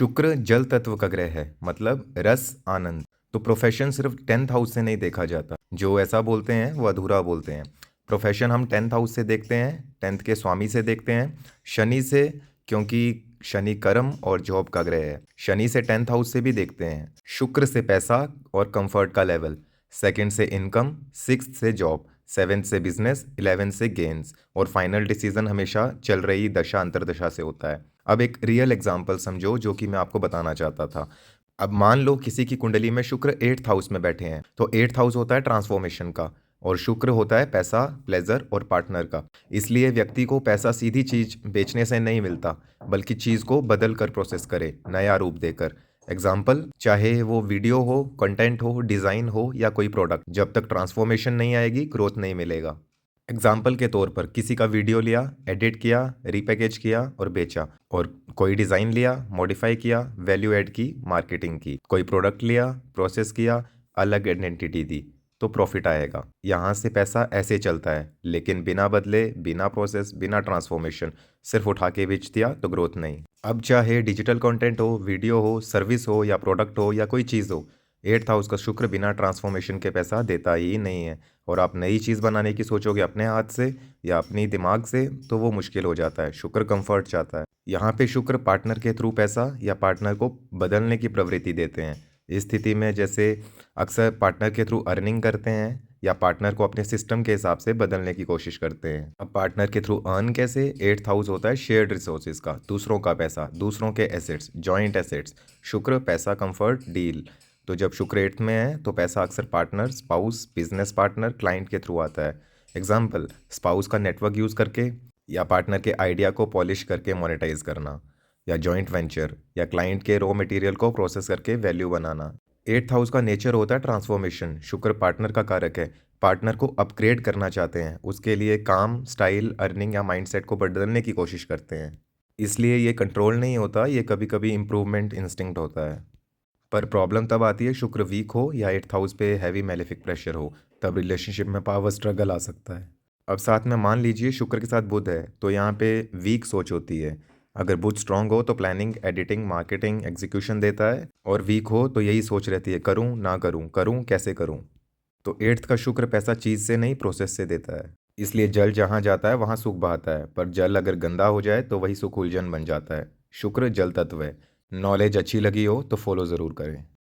शुक्र जल तत्व का ग्रह है, मतलब रस आनंद। तो प्रोफेशन सिर्फ 10th हाउस से नहीं देखा जाता। जो ऐसा बोलते हैं वो अधूरा बोलते हैं। प्रोफेशन हम 10th हाउस से देखते हैं, 10th के स्वामी से देखते हैं, शनि से, क्योंकि शनि कर्म और जॉब का ग्रह है। शनि से 10th हाउस से भी देखते हैं। शुक्र से पैसा और कंफर्ट का लेवल, सेकंड से इनकम, सिक्स्थ से जॉब, सेवेंथ से बिजनेस, 11th से गेन्स, और फाइनल डिसीजन हमेशा चल रही दशा अंतरदशा से होता है। अब एक रियल एग्जांपल समझो जो कि मैं आपको बताना चाहता था। अब मान लो किसी की कुंडली में शुक्र 8th हाउस में बैठे हैं, तो 8th हाउस होता है ट्रांसफॉर्मेशन का, और शुक्र होता है पैसा, प्लेजर और पार्टनर का। इसलिए व्यक्ति को पैसा सीधी चीज बेचने से नहीं मिलता, बल्कि चीज को बदल कर प्रोसेस करे, नया रूप देकर। एग्जाम्पल, चाहे वो वीडियो हो, कंटेंट हो, डिजाइन हो या कोई प्रोडक्ट, जब तक ट्रांसफॉर्मेशन नहीं आएगी ग्रोथ नहीं मिलेगा। एग्जाम्पल के तौर पर किसी का वीडियो लिया, एडिट किया, रिपैकेज किया और बेचा, और कोई डिज़ाइन लिया, मॉडिफाई किया, वैल्यू ऐड की, मार्केटिंग की, कोई प्रोडक्ट लिया, प्रोसेस किया, अलग आइडेंटिटी दी, तो प्रॉफिट आएगा। यहाँ से पैसा ऐसे चलता है, लेकिन बिना बदले, बिना प्रोसेस, बिना ट्रांसफॉर्मेशन, सिर्फ उठा के बेच दिया तो ग्रोथ नहीं। अब चाहे डिजिटल कंटेंट हो, वीडियो हो, सर्विस हो या प्रोडक्ट हो या कोई चीज़ हो, 8th हाउस का शुक्र बिना ट्रांसफॉर्मेशन के पैसा देता ही नहीं है। और आप नई चीज़ बनाने की सोचोगे अपने हाथ से या अपनी दिमाग से, तो वो मुश्किल हो जाता है। शुक्र कंफर्ट चाहता है। यहाँ पे शुक्र पार्टनर के थ्रू पैसा या पार्टनर को बदलने की प्रवृत्ति देते हैं। इस स्थिति में जैसे अक्सर पार्टनर के थ्रू अर्निंग करते हैं या पार्टनर को अपने सिस्टम के हिसाब से बदलने की कोशिश करते हैं। अब पार्टनर के थ्रू अर्न कैसे? 8th हाउस होता है शेयर्ड रिसोर्सेज का, दूसरों का पैसा, दूसरों के एसेट्स, जॉइंट एसेट्स। शुक्र पैसा, कंफर्ट, डील। तो जब शुक्र 8th में है तो पैसा अक्सर partner, spouse, business partner, client के थ्रू आता है। एग्जाम्पल, स्पाउस का नेटवर्क यूज़ करके, या पार्टनर के आइडिया को पॉलिश करके मोनेटाइज करना, या जॉइंट वेंचर, या क्लाइंट के रॉ मटेरियल को प्रोसेस करके वैल्यू बनाना। 8th हाउस का नेचर होता है ट्रांसफॉर्मेशन। शुक्र पार्टनर का कारक है। पार्टनर को अपग्रेड करना चाहते हैं, उसके लिए काम, स्टाइल, अर्निंग या माइंडसेट को बदलने की कोशिश करते हैं। इसलिए ये कंट्रोल नहीं होता, ये कभी कभी इम्प्रूवमेंट इंस्टिंक्ट होता है। पर प्रॉब्लम तब आती है शुक्र वीक हो या 8th हाउस पे हैवी मेलेफिक प्रेशर हो, तब रिलेशनशिप में पावर स्ट्रगल आ सकता है। अब साथ में मान लीजिए शुक्र के साथ बुध है, तो यहाँ पे वीक सोच होती है। अगर बुध स्ट्रांग हो तो प्लानिंग, एडिटिंग, मार्केटिंग, एग्जीक्यूशन देता है, और वीक हो तो यही सोच रहती है, करूँ ना करूँ, करूँ कैसे करूँ। तो 8th का शुक्र पैसा चीज़ से नहीं, प्रोसेस से देता है। इसलिए जल जहाँ जाता है वहाँ सुख बहाता है, पर जल अगर गंदा हो जाए तो वही सुख उलझन बन जाता है। शुक्र जल तत्व है। नॉलेज अच्छी लगी हो तो फॉलो ज़रूर करें।